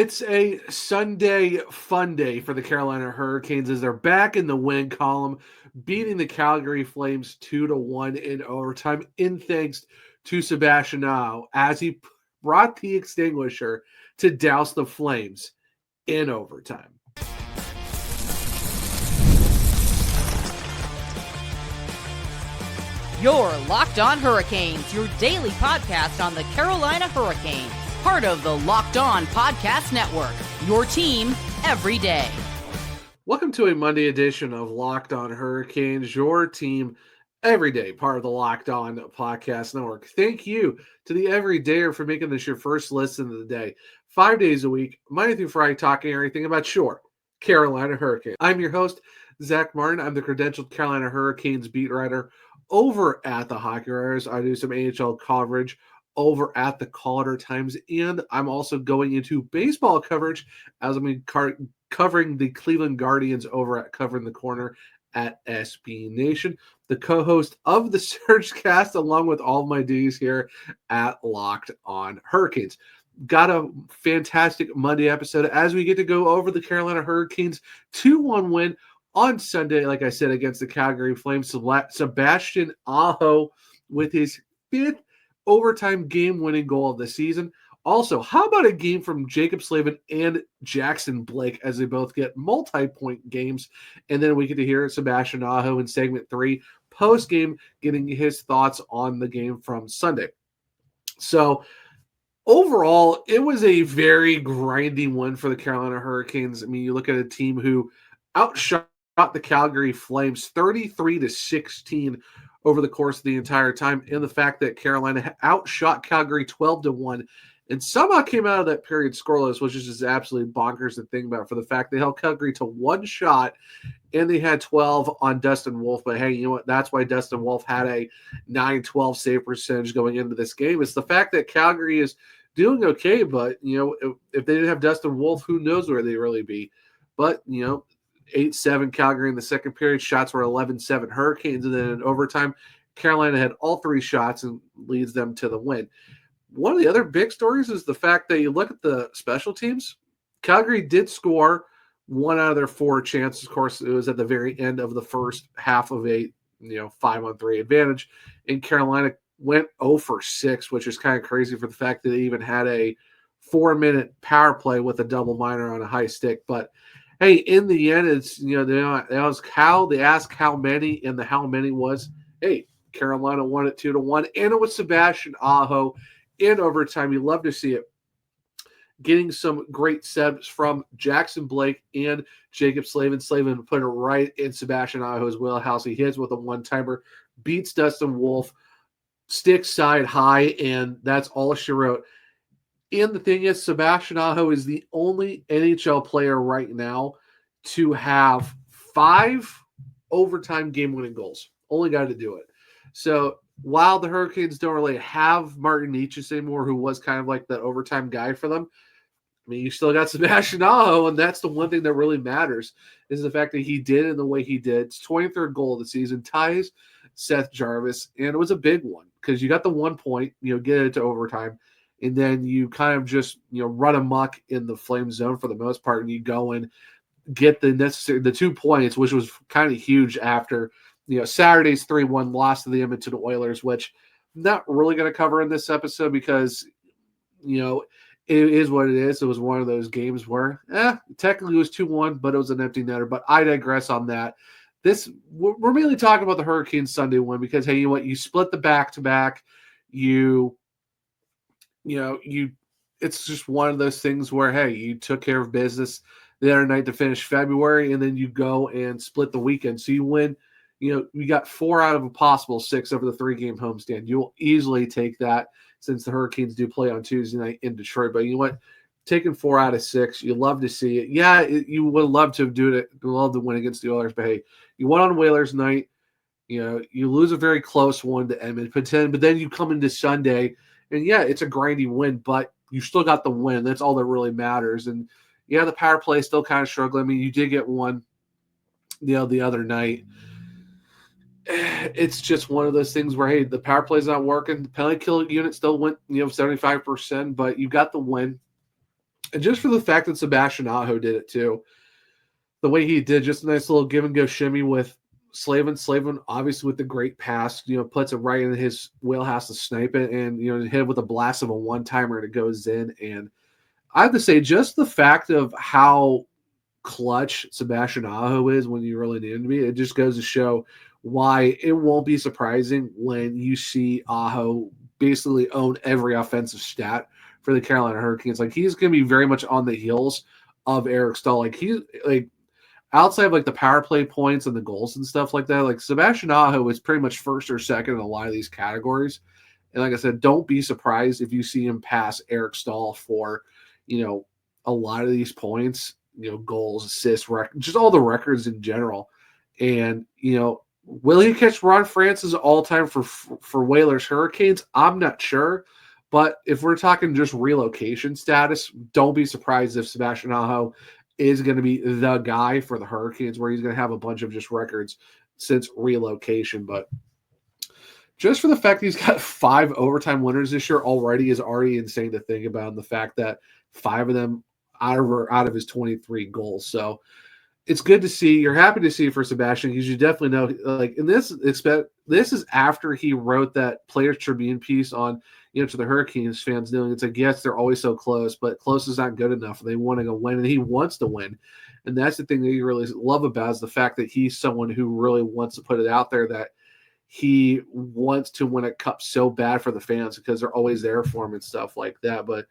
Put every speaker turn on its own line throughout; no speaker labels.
It's a Sunday fun day for the Carolina Hurricanes as they're back in the win column, beating the Calgary Flames 2-1 in overtime, in thanks to Sebastian Aho as he brought the Extinguisher to douse the Flames in overtime.
You're Locked On Hurricanes, your daily podcast on the Carolina Hurricanes. Part of the Locked On Podcast Network, your team every day.
Welcome to a Monday edition of Locked On Hurricanes, your team every day, part of the Locked On Podcast Network. Thank you to the everydayer for making this your first listen of the day. 5 days a week, Monday through Friday, talking everything about your Carolina Hurricanes. I'm your host, Zach Martin. I'm the credentialed Carolina Hurricanes beat writer over at the Hockey Writers. I do some AHL coverage over at the Calder Times, and I'm also going into baseball coverage as I'm covering the Cleveland Guardians over at Covering the Corner at SB Nation, the co-host of the Surgecast, along with all of my duties here at Locked On Hurricanes. Got a fantastic Monday episode as we get to go over the Carolina Hurricanes 2-1 win on Sunday, like I said, against the Calgary Flames. Sebastian Aho with his fifth overtime game-winning goal of the season. Also, how about a game from Jaccob, Slavin, and Jackson Blake as they both get multi-point games? And then we get to hear Sebastian Aho in segment 3, post-game, getting his thoughts on the game from Sunday. So, overall, it was a very grinding win for the Carolina Hurricanes. I mean, you look at a team who outshot the Calgary Flames 33-16 over the course of the entire time, and the fact that Carolina outshot Calgary 12-1 and somehow came out of that period scoreless, which is just absolutely bonkers to think about, for the fact they held Calgary to one shot and they had 12 on Dustin Wolf. But hey, you know what? That's why Dustin Wolf had a 9-12 save percentage going into this game. It's the fact that Calgary is doing okay, but you know, if they didn't have Dustin Wolf, who knows where they'd really be. But you know, 8-7 Calgary in the second period. Shots were 11-7 Hurricanes. And then in overtime, Carolina had all three shots and leads them to the win. One of the other big stories is the fact that you look at the special teams. Calgary did score one out of their four chances. Of course, it was at the very end of the first half of a 5-on-3 advantage. And Carolina went 0 for 6, which is kind of crazy for the fact that they even had a 4-minute power play with a double minor on a high stick. But hey, in the end, it's they asked how many, and the how many was, hey, Carolina won it 2-1, and it was Sebastian Aho in overtime. You love to see it. Getting some great subs from Jackson Blake and Jaccob Slavin. Slavin put it right in Sebastian Aho's wheelhouse. He hits with a one-timer, beats Dustin Wolf, sticks side high, and that's all she wrote. And the thing is, Sebastian Aho is the only NHL player right now to have 5 overtime game-winning goals. Only guy to do it. So while the Hurricanes don't really have Martin Necas anymore, who was kind of like the overtime guy for them, I mean, you still got Sebastian Aho, and that's the one thing that really matters, is the fact that he did it in the way he did. It's 23rd goal of the season, ties Seth Jarvis, and it was a big one because you got the 1 point, get it to overtime, and then you kind of just, run amok in the Flame zone for the most part, and you go and get the 2 points, which was kind of huge after, Saturday's 3-1 loss to the Edmonton Oilers, which I'm not really going to cover in this episode because, it is what it is. It was one of those games where, technically it was 2-1, but it was an empty netter. But I digress on that. We're mainly talking about the Hurricanes Sunday win because, hey, you know what? You split the back-to-back. It's just one of those things where, hey, you took care of business the other night to finish February, and then you go and split the weekend. So you win. You got 4 out of a possible 6 over the 3-game homestand. You'll easily take that since the Hurricanes do play on Tuesday night in Detroit. But you know what? Taking 4 out of 6, you love to see it. Yeah, you would love to do it. You love to win against the Oilers. But hey, you won on Whalers night. You lose a very close one to Edmonton, but then you come into Sunday, and yeah, it's a grindy win, but you still got the win. That's all that really matters. And yeah, the power play is still kind of struggling. I mean, you did get one, the other night. It's just one of those things where, hey, the power play is not working. The penalty kill unit still went, 75%, but you got the win. And just for the fact that Sebastian Aho did it too, the way he did, just a nice little give and go shimmy with Slavin. Slavin, obviously, with the great pass, puts it right in his wheelhouse to snipe it, and hit it with a blast of a one timer, and it goes in. And I have to say, just the fact of how clutch Sebastian Aho is when you really need him to be, it just goes to show why it won't be surprising when you see Aho basically own every offensive stat for the Carolina Hurricanes. Like, he's going to be very much on the heels of Eric Staal. Like, he's like, outside of like the power play points and the goals and stuff like that, like Sebastian Aho is pretty much first or second in a lot of these categories. And like I said, don't be surprised if you see him pass Eric Staal for, a lot of these points, goals, assists, just all the records in general. And, will he catch Ron Francis all time for Whalers Hurricanes? I'm not sure. But if we're talking just relocation status, don't be surprised if Sebastian Aho is going to be the guy for the Hurricanes, where he's going to have a bunch of just records since relocation. But just for the fact that he's got 5 overtime winners this year already is already insane to think about. And the fact that 5 of them out of his 23 goals. So it's good to see. You're happy to see for Sebastian, because you definitely know, like, in this is after he wrote that Players Tribune piece on, to the Hurricanes fans, knowing it's like, yes, they're always so close, but close is not good enough. They want to go win, and he wants to win. And that's the thing that you really love about, is the fact that he's someone who really wants to put it out there that he wants to win a cup so bad for the fans, because they're always there for him and stuff like that. But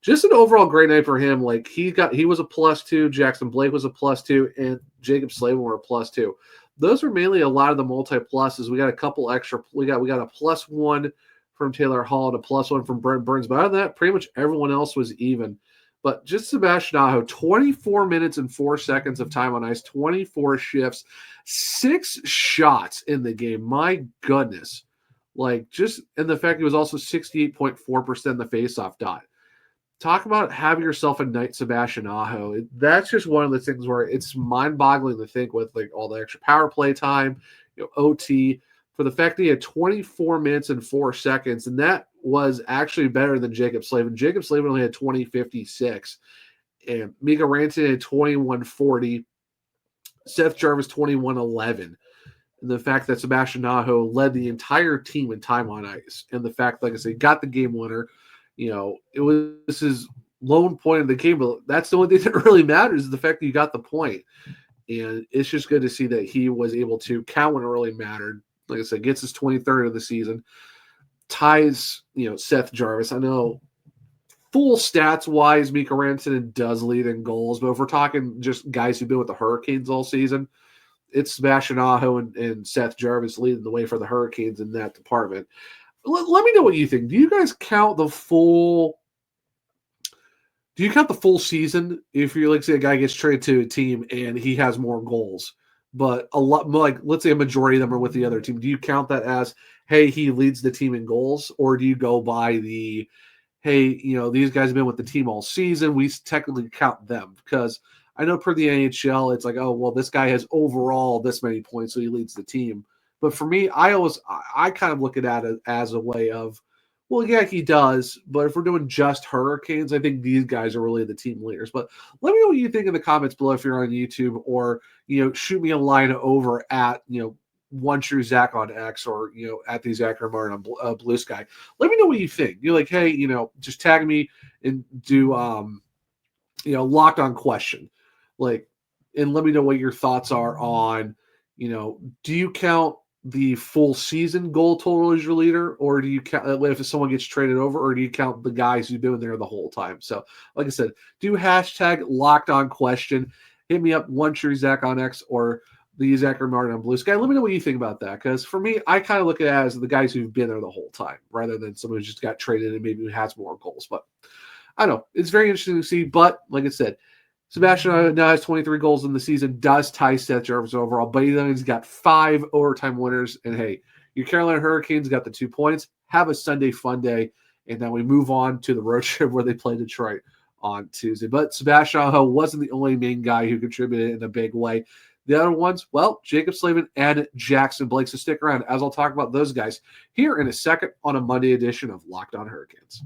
just an overall great night for him. Like, he was a +2, Jackson Blake was a +2, and Jaccob Slavin were a +2. Those were mainly a lot of the multi-pluses. We got a couple extra. We got a +1 from Taylor Hall and a +1 from Brent Burns. But other than that, pretty much everyone else was even. But just Sebastian Aho, 24 minutes and 4 seconds of time on ice, 24 shifts, 6 shots in the game. My goodness. Like, just, and the fact he was also 68.4% in the faceoff dot. Talk about having yourself a night, Sebastian Aho. That's just one of the things where it's mind-boggling to think, with like all the extra power play time, OT, for the fact that he had 24 minutes and 4 seconds, and that was actually better than Jaccob Slavin. Jaccob Slavin only had 20:56, and Mika Rantanen had 21:40. Seth Jarvis 21:11. And the fact that Sebastian Aho led the entire team in time on ice, and the fact, like I said, got the game winner. It was his lone point of the game, but that's the only thing that really matters, is the fact that you got the point. And it's just good to see that he was able to count when it really mattered. Like I said, gets his 23rd of the season, ties, Seth Jarvis. I know full stats wise, Mika Rantanen does lead in goals, but if we're talking just guys who've been with the Hurricanes all season, it's Sebastian Aho and Seth Jarvis leading the way for the Hurricanes in that department. Let me know what you think. Do you guys count the full? Do you count the full season if you're, like, say, a guy gets traded to a team and he has more goals, but a lot, like, let's say a majority of them are with the other team? Do you count that as, hey, he leads the team in goals, or do you go by the, hey, these guys have been with the team all season, we technically count them? Because I know per the NHL, it's like, oh, well, this guy has overall this many points, so he leads the team. But for me, I kind of look at it as a way of, well, yeah, he does. But if we're doing just Hurricanes, I think these guys are really the team leaders. But let me know what you think in the comments below if you're on YouTube, or, shoot me a line over at, One True Zach on X, or, at the Zach Martin on Blue Sky. Let me know what you think. You're like, hey, just tag me and do, locked on question. Like, and let me know what your thoughts are on, do you count the full season goal total as your leader, or do you count if someone gets traded over, or do you count the guys who've been there the whole time? So, like I said, do hashtag locked on question. Hit me up, One True Zach on X, or the Zachary Martin on Blue Sky. Let me know what you think about that, because for me, I kind of look at it as the guys who've been there the whole time, rather than someone who just got traded and maybe has more goals. But I don't know. It's very interesting to see. But like I said, Sebastian now has 23 goals in the season, does tie Seth Jarvis overall, but he's got 5 overtime winners. And hey, your Carolina Hurricanes got the 2 points. Have a Sunday fun day. And then we move on to the road trip where they play Detroit on Tuesday. But Sebastian Aho wasn't the only main guy who contributed in a big way. The other ones, well, Jaccob Slavin and Jackson Blake. So stick around as I'll talk about those guys here in a second on a Monday edition of Locked On Hurricanes.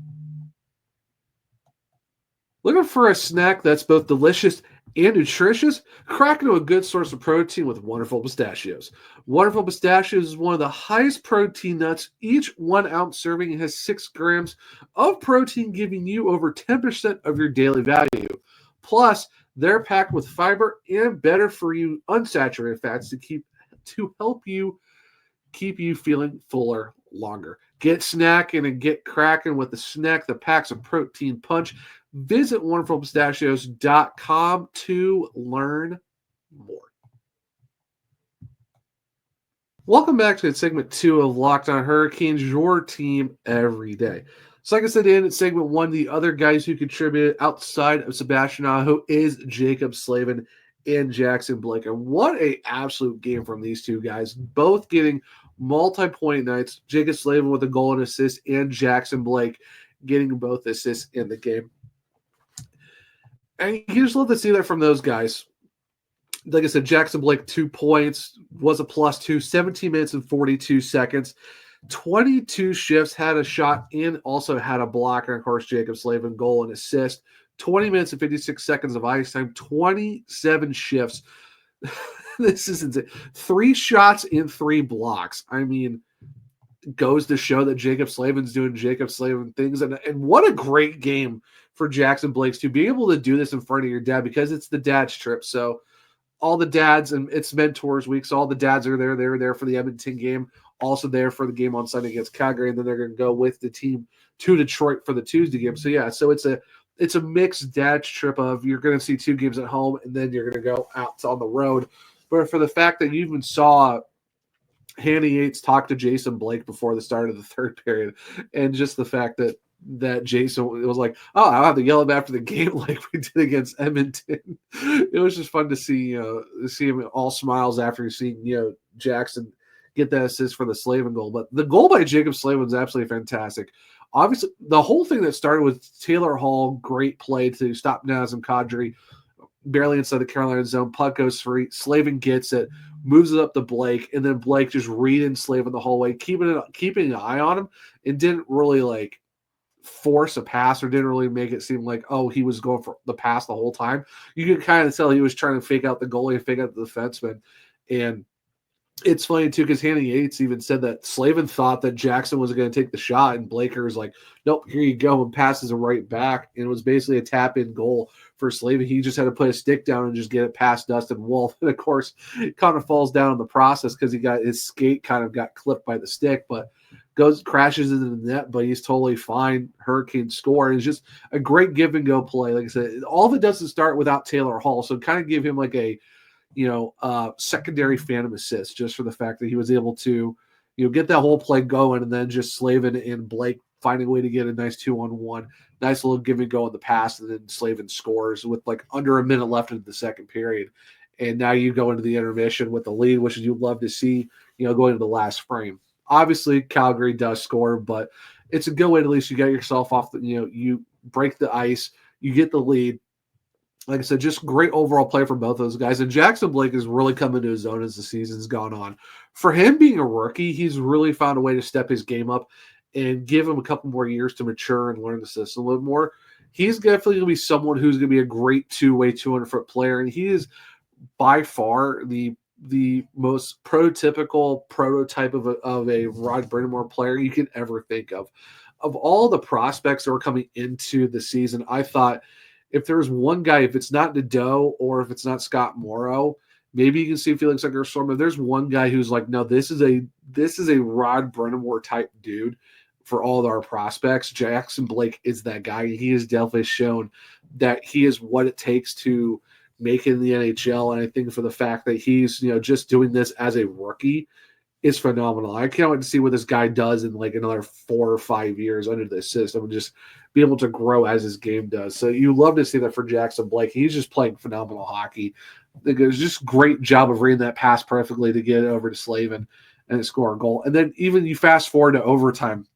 Looking for a snack that's both delicious and nutritious? Crack into a good source of protein with Wonderful Pistachios. Wonderful Pistachios is one of the highest protein nuts. Each 1 ounce serving has 6 grams of protein, giving you over 10% of your daily value. Plus, they're packed with fiber and better for you unsaturated fats to help you keep you feeling fuller longer. Get snacking and get cracking with the snack that packs a protein punch. Visit wonderfulpistachios.com to learn more. Welcome back to segment 2 of Locked On Hurricanes, your team every day. So like I said in segment 1, the other guys who contributed outside of Sebastian Aho is Jaccob, Slavin, and Jackson Blake. And what a absolute game from these two guys, both getting multi-point nights. Jaccob Slavin with a goal and assist, and Jackson Blake getting both assists in the game. And you just love to see that from those guys. Like I said, Jackson Blake, 2 points, was a +2, 17 minutes and 42 seconds. 22 shifts, had a shot and also had a block. And, of course, Jaccob Slavin, goal and assist. 20 minutes and 56 seconds of ice time, 27 shifts. This is insane. 3 shots and 3 blocks. I mean, goes to show that Jaccob Slavin's doing Jaccob Slavin things. And what a great game for Jackson Blake's to be able to do this in front of your dad, because it's the dad's trip. So all the dads, and it's Mentors Week, so all the dads are there. They were there for the Edmonton game, also there for the game on Sunday against Calgary, and then they're going to go with the team to Detroit for the Tuesday game. So yeah, so it's a mixed dad's trip of you're going to see 2 games at home, and then you're going to go out on the road. But for the fact that you even saw Hanny Yates talk to Jason Blake before the start of the third period, and just the fact that Jason was like, oh, I'll have to yell him after the game like we did against Edmonton. It was just fun to see him all smiles after seeing Jackson get that assist for the Slavin goal. But the goal by Jaccob Slavin was absolutely fantastic. Obviously, the whole thing that started with Taylor Hall, great play to stop Nazem Kadri, barely inside the Carolina zone. Puck goes free. Slavin gets it, moves it up to Blake, and then Blake just reading Slavin the whole way, keeping an eye on him, and didn't really force a pass, or didn't really make it seem like, oh, he was going for the pass the whole time. You could kind of tell he was trying to fake out the goalie and fake out the defenseman. And it's funny too, because Hanny Yates even said that Slavin thought that Jackson was going to take the shot, and Blaker's like, nope, here you go, and passes it right back. And it was basically a tap-in goal for Slavin. He just had to put his stick down and just get it past Dustin Wolf. And of course, it kind of falls down in the process because his skate kind of got clipped by the stick, but crashes into the net, but he's totally fine. Hurricane score. And it's just a great give and go play. Like I said, all of it doesn't start without Taylor Hall. So kind of give him like a secondary phantom assist, just for the fact that he was able to, get that whole play going, and then just Slavin and Blake finding a way to get a nice 2-on-1, nice little give and go in the pass, and then Slavin scores with under a minute left in the second period. And now you go into the intermission with the lead, which you'd love to see, going into the last frame. Obviously, Calgary does score, but it's a good way. At least you get yourself off you break the ice, you get the lead. Like I said, just great overall play from both those guys. And Jackson Blake has really come into his own as the season's gone on. For him being a rookie, he's really found a way to step his game up and give him a couple more years to mature and learn the system a little more. He's definitely going to be someone who's going to be a great two-way 200-foot player, and he is by far the most prototypical prototype of a Rod Brind'Amour player you can ever think of. Of all the prospects that were coming into the season, I thought if there was one guy, if it's not Nadeau or if it's not Scott Morrow, maybe you can see Felix Aguirre-Storm. If there's one guy who's like, no, this is a Rod Brind'Amour type dude for all of our prospects, Jackson Blake is that guy. He has definitely shown that he is what it takes to make it in the NHL. And I think for the fact that he's, just doing this as a rookie is phenomenal. I can't wait to see what this guy does in another 4 or 5 years under the system and just be able to grow as his game does. So you love to see that for Jackson Blake. He's just playing phenomenal hockey. It was just great job of reading that pass perfectly to get it over to Slavin and score a goal. And then even you fast forward to overtime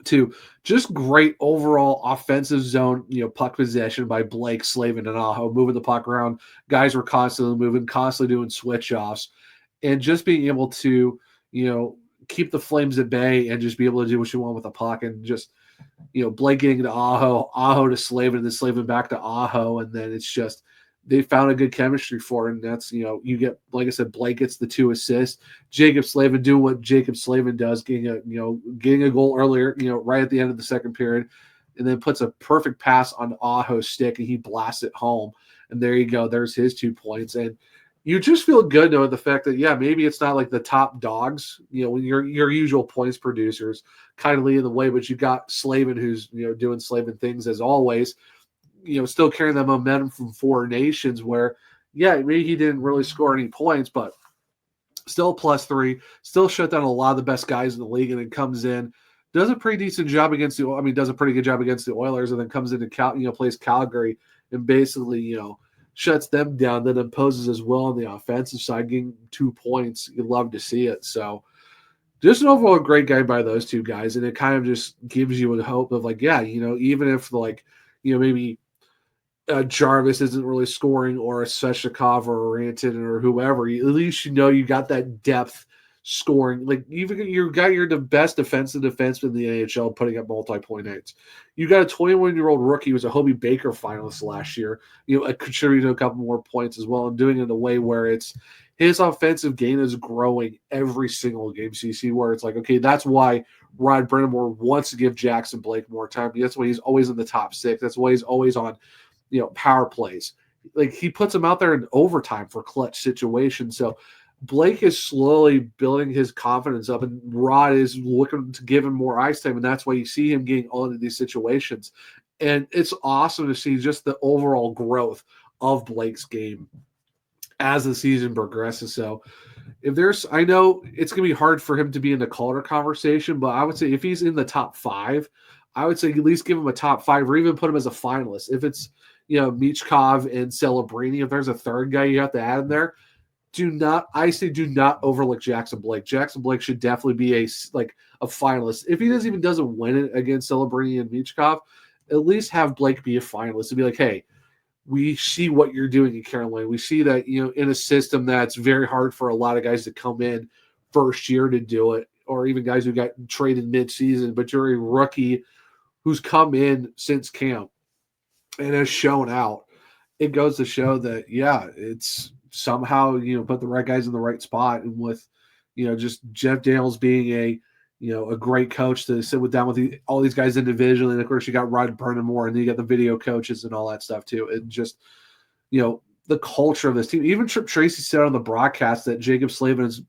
too. Just great overall offensive zone, puck possession by Blake, Slavin, and Aho, moving the puck around. Guys were constantly moving, constantly doing switch-offs, and just being able to, keep the Flames at bay and just be able to do what you want with the puck. And just Blake getting to Aho to Slavin, and then Slavin back to Aho, and then it's just they found a good chemistry for it, and that's you get, like I said, Blake gets the 2 assists, Jaccob Slavin doing what Jaccob Slavin does, getting a goal earlier, right at the end of the second period, and then puts a perfect pass on Aho's stick, and he blasts it home, and there you go, there's his 2 points, and you just feel good knowing the fact that, yeah, maybe it's not like the top dogs, when your usual points producers kind of leading the way, but you got Slavin who's, doing Slavin things as always, still carrying the momentum from 4 nations where, yeah, maybe he didn't really score any points, but still +3, still shut down a lot of the best guys in the league, and then comes in, does a pretty decent job against does a pretty good job against the Oilers, and then comes into plays Calgary and basically, shuts them down, then imposes as well on the offensive side, getting 2 points. You love to see it. So just an overall great guy by those 2 guys. And it kind of just gives you a hope of like, yeah, even if maybe Jarvis isn't really scoring, or a Svechnikov or a Rantanen or whoever, at least you got that depth scoring. Like, even you got the best defensive defenseman in the NHL putting up multi-point nights. You got a 21-year-old rookie who was a Hobie Baker finalist last year, contributing a couple more points as well, and doing it in a way where it's his offensive game is growing every single game. So you see where it's like, okay, that's why Rod Brind'Amour wants to give Jackson Blake more time. That's why he's always in the top 6. That's why he's always on power plays. Like, he puts him out there in overtime for clutch situations. So Blake is slowly building his confidence up, and Rod is looking to give him more ice time, and that's why you see him getting all into these situations. And it's awesome to see just the overall growth of Blake's game as the season progresses. So I know it's going to be hard for him to be in the Calder conversation, but I would say if he's in the top 5, I would say at least give him a top 5, or even put him as a finalist. If it's, Michkov and Celebrini, if there's a third guy you have to add in there, do not overlook Jackson Blake. Jackson Blake should definitely be a finalist. If he doesn't win it against Celebrini and Michkov, at least have Blake be a finalist and be like, hey, we see what you're doing in Carolina. We see that, in a system that's very hard for a lot of guys to come in first year to do it, or even guys who got traded mid-season, but you're a rookie who's come in since camp and has shown out. It goes to show that, yeah, it's somehow, put the right guys in the right spot. And with, just Jeff Daniels being a great coach to sit down with all these guys individually. And of course you got Rod Brind'Amour, and then you got the video coaches and all that stuff too. And just, the culture of this team. Even Trip Tracy said on the broadcast that Jaccob Slavin has,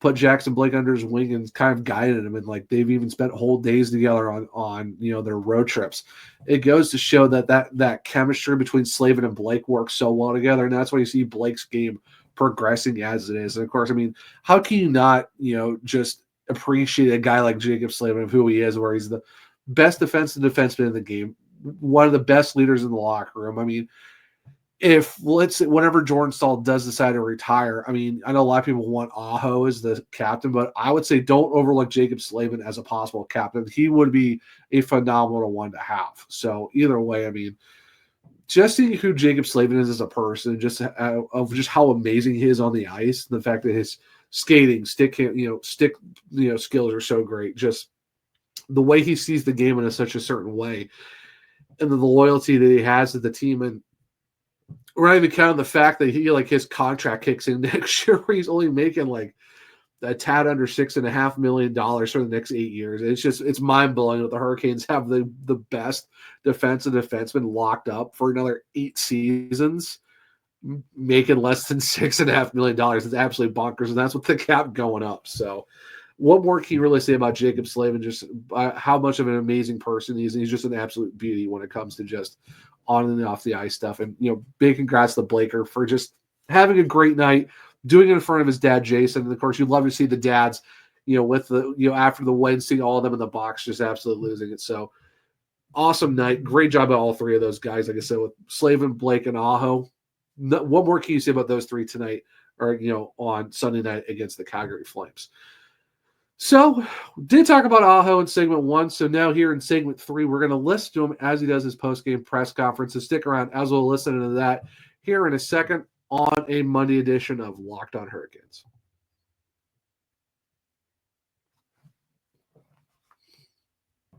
put Jackson Blake under his wing and kind of guided him. And they've even spent whole days together on their road trips. It goes to show that chemistry between Slavin and Blake works so well together. And that's why you see Blake's game progressing as it is. And of course, how can you not, just appreciate a guy like Jaccob Slavin of who he is, where he's the best defensive defenseman in the game, one of the best leaders in the locker room. Whenever Jordan Staal does decide to retire, I know a lot of people want Aho as the captain, but I would say don't overlook Jaccob Slavin as a possible captain. He would be a phenomenal one to have. So either way, just seeing who Jaccob Slavin is as a person, just how amazing he is on the ice, the fact that his skating, stick skills are so great. Just the way he sees the game in such a certain way, and the loyalty that he has to the team. And we're not even counting the fact that his contract kicks in next year, where he's only making a tad under $6.5 million for the next 8 years. It's mind blowing that the Hurricanes have the best defensive defenseman locked up for another 8 seasons, making less than $6.5 million. It's absolutely bonkers, and that's with the cap going up. So, what more can you really say about Jaccob Slavin? Just how much of an amazing person he is. And he's just an absolute beauty when it comes to just on and off the ice stuff. And big congrats to Blaker for just having a great night, doing it in front of his dad Jason. And of course, you'd love to see the dads, with the after the win, seeing all of them in the box, just absolutely losing it. So awesome night, great job by all 3 of those guys. Like I said, with Slavin, Blake, and Aho. What more can you say about those 3 tonight, or on Sunday night against the Calgary Flames? So, did talk about Aho in segment 1. So now here in segment 3, we're going to listen to him as he does his post-game press conference. So stick around as we'll listen to that here in a second on a Monday edition of Locked On Hurricanes.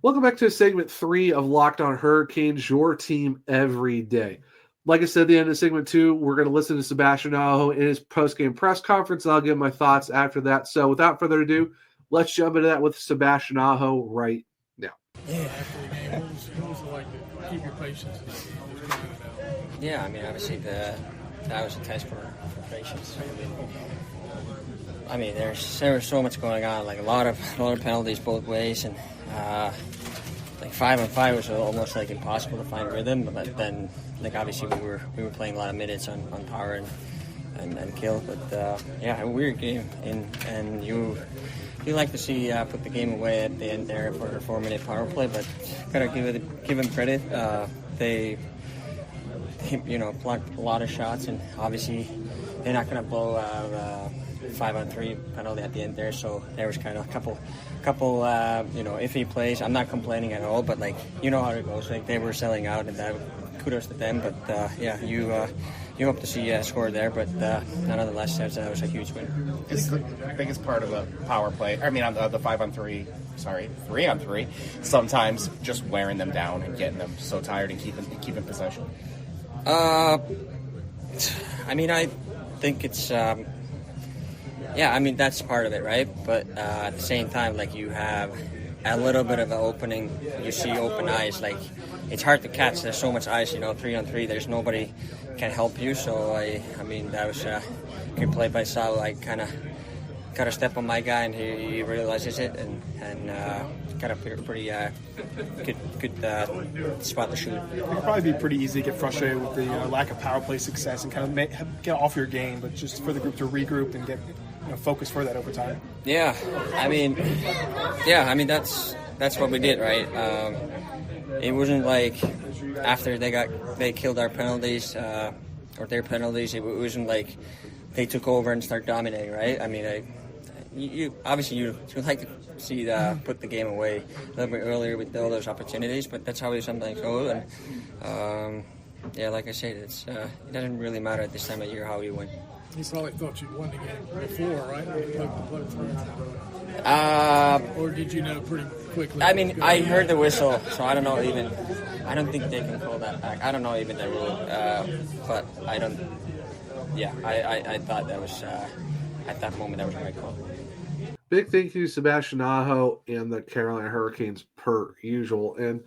Welcome back to segment 3 of Locked On Hurricanes, your team every day. Like I said at the end of segment 2, we're going to listen to Sebastian Aho in his post-game press conference, and I'll give my thoughts after that. So without further ado, let's jump into that with Sebastian Aho right now.
Yeah, after the game, what was it like to keep your patience?
Yeah, I mean, obviously that was a test for patience. I mean, there was so much going on, like a lot of penalties both ways, and like 5-on-5 was almost like impossible to find rhythm. But then, like obviously we were playing a lot of minutes on power and kill. But yeah, a weird game, and you like to see put the game away at the end there for a 4-minute power play, but gotta give them credit. They blocked a lot of shots, and obviously they're not gonna blow out 5-on-3 penalty at the end there. So there was kind of a couple iffy plays. I'm not complaining at all, but like you know how it goes. Like they were selling out, and that kudos to them. But yeah, you hope to see a score there, but nonetheless, that was a huge win.
It's the biggest part of the power play. I mean, on the 5-on-3. Sorry, 3-on-3. Sometimes just wearing them down and getting them so tired and keeping possession.
I mean, I think it's. Yeah, I mean, that's part of it, right? But at the same time, like, you have a little bit of an opening. You see open eyes. Like, it's hard to catch. There's so much ice, 3-on-3. There's nobody can help you. So, I mean, that was a good play by Sal. I kind of got a step on my guy, and he realizes it, and got a pretty good spot to shoot.
It could probably be pretty easy to get frustrated with the lack of power play success and kind of get off your game, but just for the group to regroup and get focus for that overtime.
Yeah, I mean, that's what we did, right? It wasn't like after they killed our penalties or their penalties. It wasn't like they took over and started dominating, right? I mean, you obviously you like to see put the game away a little bit earlier with all those opportunities, but that's how we sometimes go. And yeah, like I said, it doesn't really matter at this time of year how you win.
He probably thought you'd won the game before, right? Or did you know pretty quickly?
I mean, I heard the whistle, so I don't know even. I don't think they can call that back. I don't know even the rule, but I don't. Yeah, I thought that was at that moment that was the right call.
Big thank you to Sebastian Aho and the Carolina Hurricanes per usual. And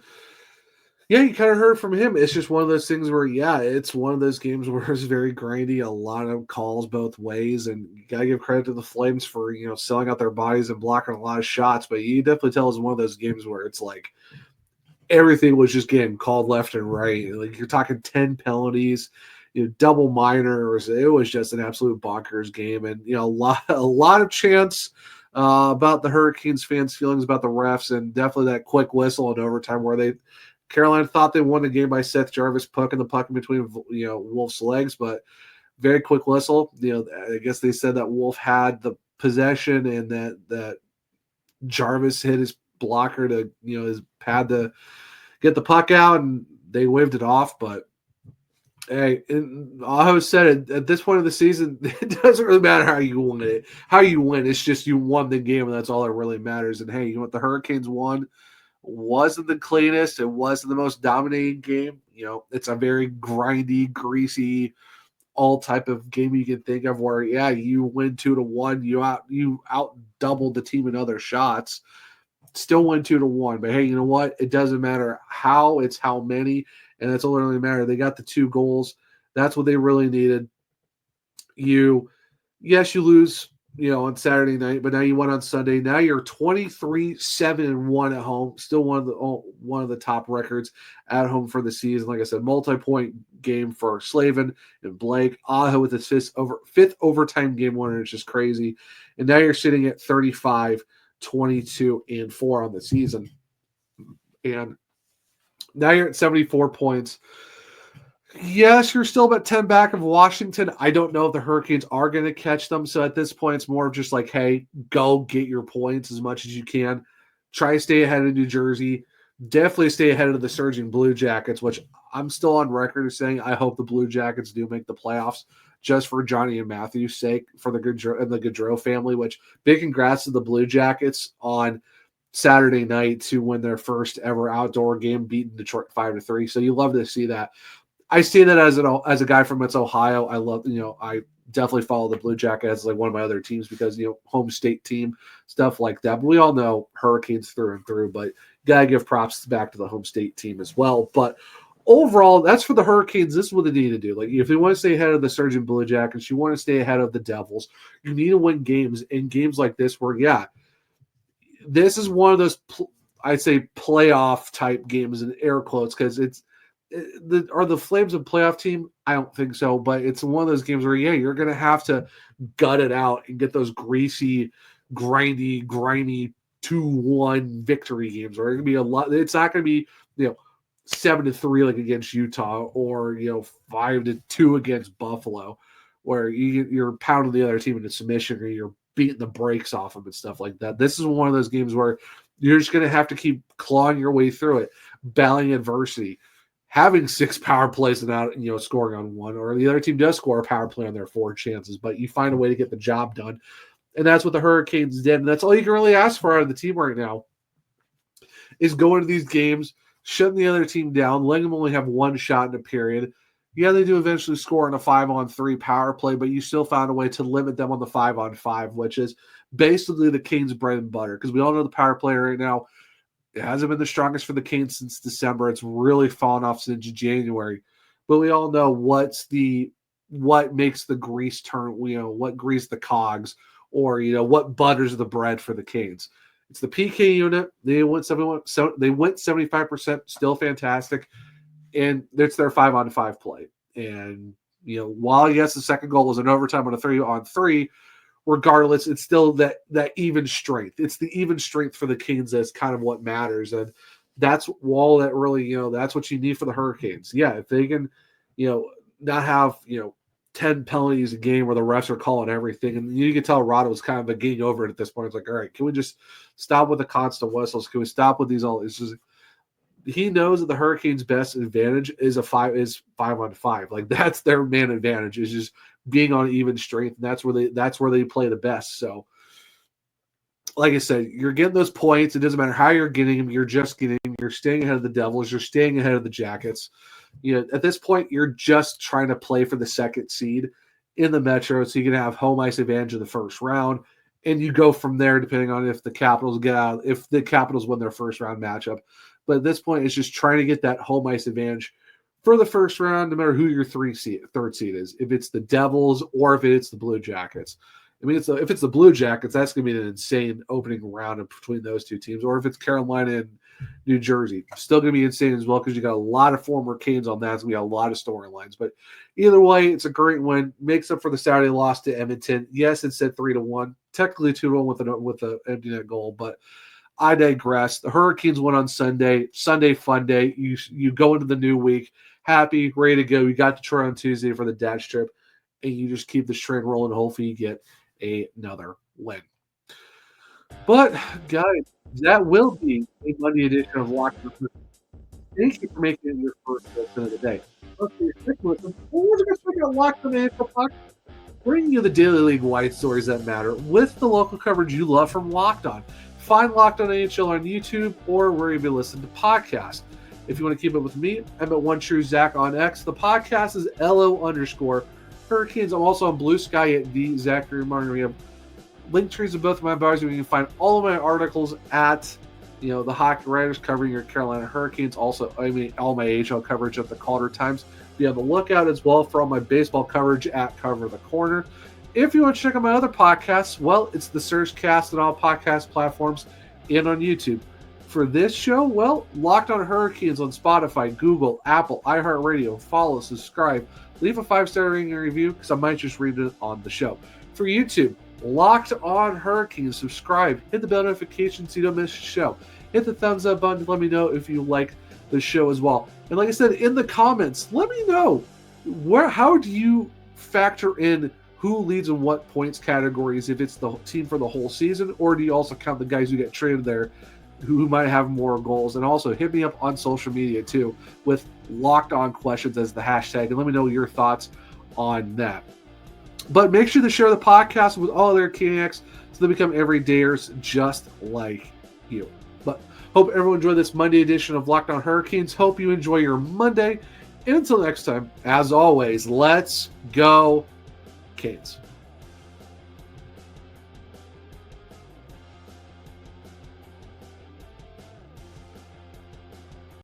yeah, you kind of heard from him. It's just one of those things where, yeah, it's one of those games where it's very grindy, a lot of calls both ways, and you got to give credit to the Flames for, selling out their bodies and blocking a lot of shots. But you definitely tell it's one of those games where it's like everything was just getting called left and right. Like you're talking 10 penalties, double minors. It was just an absolute bonkers game, and a lot of chants about the Hurricanes fans' feelings about the refs, and definitely that quick whistle in overtime where Carolina thought they won the game by Seth Jarvis poking the puck in between Wolf's legs, but very quick whistle. I guess they said that Wolf had the possession and that Jarvis hit his blocker to his pad to get the puck out, and they waved it off. But hey, Aho said it, at this point of the season, it doesn't really matter how you win it. How you win, it's just you won the game, and that's all that really matters. And hey, what the Hurricanes won wasn't the cleanest. It wasn't the most dominating game. It's a very grindy, greasy, all type of game you can think of where, yeah, you win 2-1. You out doubled the team in other shots. Still win 2-1. But hey, you know what? It doesn't matter how, it's how many, and that's all that really matters. They got the 2 goals. That's what they really needed. You lose on Saturday night, but now you won on Sunday. Now you're 23-7-1 at home. Still one of the top records at home for the season. Like I said, multi-point game for Slavin and Blake. Aho with his fifth overtime game winner. It's just crazy. And now you're sitting at 35-22-4 on the season. And now you're at 74 points. Yes, you're still about 10 back of Washington. I don't know if the Hurricanes are going to catch them. So at this point, it's more of just like, hey, go get your points as much as you can. Try to stay ahead of New Jersey. Definitely stay ahead of the surging Blue Jackets, which I'm still on record as saying I hope the Blue Jackets do make the playoffs just for Johnny and Matthew's sake, for the Gaudreau family, which big congrats to the Blue Jackets on Saturday night to win their first ever outdoor game, beating Detroit 5-3. So you love to see that. I see that as a guy from Ohio. I love, I definitely follow the Blue Jackets as like one of my other teams because, home state team, stuff like that. But we all know Hurricanes through and through, but gotta give props back to the home state team as well. But overall, that's for the Hurricanes. This is what they need to do. Like, if they want to stay ahead of the surging Blue Jackets, you want to stay ahead of the Devils, you need to win games in games like this where, this is one of those, I'd say, playoff type games in air quotes, because are the Flames a playoff team? I don't think so, but it's one of those games where, you're going to have to gut it out and get those greasy, grindy 2-1 victory games, or it's going to be a lot. It's not going to be, 7-3 like against Utah, or 5-2 against Buffalo, where you're pounding the other team into submission, or you're beating the brakes off them and stuff like that. This is one of those games where you're just going to have to keep clawing your way through it, battling adversity, having 6 power plays and out, scoring on 1, or the other team does score a power play on their 4 chances, but you find a way to get the job done. And that's what the Hurricanes did. And that's all you can really ask for out of the team right now, is going to these games, shutting the other team down, letting them only have 1 shot in a period. Yeah, they do eventually score on a 5-on-3 power play, but you still found a way to limit them on the 5-on-5, which is basically the Canes' bread and butter. Because we all know the power play right now, it hasn't been the strongest for the Canes since December. It's really fallen off since January. But we all know what makes the grease turn, what grease the cogs, or, what butters the bread for the Canes. It's the PK unit. They went 75%, still fantastic. And it's their 5-on-5 play. And, while, yes, the second goal was an overtime on a 3-on-3, regardless, it's still that even strength. It's the even strength for the Canes that's kind of what matters. And that's all that really, that's what you need for the Hurricanes. Yeah, if they can, not have, 10 penalties a game where the refs are calling everything. And you can tell Rado was kind of getting over it at this point. It's like, all right, can we just stop with the constant whistles? Can we stop with these all? It's just, he knows that the Hurricanes' best advantage is 5-on-5. Like, that's their main advantage, is just being on even strength, and that's where they play the best. So, like I said, you're getting those points. It doesn't matter how you're getting them. You're just getting them. You're staying ahead of the Devils. You're staying ahead of the Jackets. At this point, you're just trying to play for the second seed in the Metro, so you can have home ice advantage in the first round, and you go from there depending on if the Capitals win their first round matchup. But at this point, it's just trying to get that home ice advantage for the first round, no matter who your third seed is. If it's the Devils or if it's the Blue Jackets. I mean, if it's the Blue Jackets, that's going to be an insane opening round between those two teams. Or if it's Carolina and New Jersey, still going to be insane as well, because you got a lot of former Canes on that. So we got a lot of storylines. But either way, it's a great win. Makes up for the Saturday loss to Edmonton. Yes, it said 3-1, technically 2-1 with the empty net goal, but I digress. The Hurricanes won on Sunday. Sunday fun day. You go into the new week happy, ready to go. You got Detroit on Tuesday for the Dutch trip, and you just keep this train rolling. Hopefully you get another win. But, guys, that will be a Monday edition of Locked On. Thank you for making it your first listen of the day. We're going to check out Locked On NHL Podcast, bringing you the daily league-wide stories that matter with the local coverage you love from Locked On. Find Locked On NHL on YouTube or wherever you listen to podcasts. If you want to keep up with me, I'm at OneTrueZach on X. The podcast is LO_Hurricanes. I'm also on Blue Sky at the Zachary Martin. We have link trees in both of my bars. You can find all of my articles at the Hockey Writers covering your Carolina Hurricanes. Also, all my AHL coverage at the Calder Times. Be on the lookout as well for all my baseball coverage at Cover the Corner. If you want to check out my other podcasts, well, it's the Surge Cast on all podcast platforms and on YouTube. For this show, well, Locked On Hurricanes on Spotify, Google, Apple, iHeartRadio. Follow, subscribe, leave a 5-star rating and review, because I might just read it on the show. For YouTube, Locked On Hurricanes. Subscribe, hit the bell notification so you don't miss the show. Hit the thumbs up button to let me know if you like the show as well. And like I said, in the comments, let me know how do you factor in who leads in what points categories, if it's the team for the whole season, or do you also count the guys who get traded there who might have more goals? And also hit me up on social media too with Locked On Questions as the hashtag, and let me know your thoughts on that. But make sure to share the podcast with all other Caniacs so they become everydayers just like you. Hope everyone enjoyed this Monday edition of Locked On Hurricanes. Hope you enjoy your Monday. And until next time, as always, let's go Canes.